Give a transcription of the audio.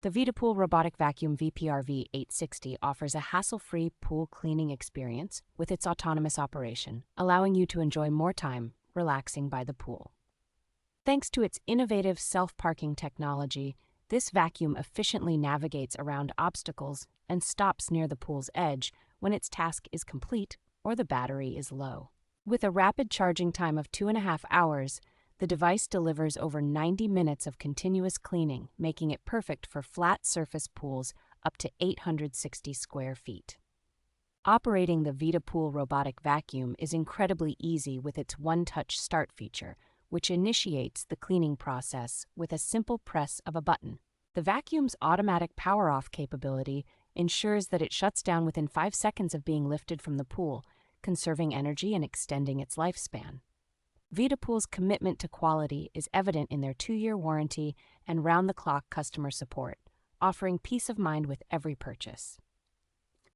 The Vidapool Robotic Vacuum VPRV860 offers a hassle-free pool cleaning experience with its autonomous operation, allowing you to enjoy more time relaxing by the pool. Thanks to its innovative self-parking technology, this vacuum efficiently navigates around obstacles and stops near the pool's edge when its task is complete or the battery is low. With a rapid charging time of 2.5 hours, the device delivers over 90 minutes of continuous cleaning, making it perfect for flat surface pools up to 860 square feet. Operating the Vidapool Robotic Vacuum is incredibly easy with its one-touch start feature, which initiates the cleaning process with a simple press of a button. The vacuum's automatic power-off capability ensures that it shuts down within 5 seconds of being lifted from the pool, conserving energy and extending its lifespan. Vidapool's commitment to quality is evident in their 2-year warranty and round-the-clock customer support, offering peace of mind with every purchase.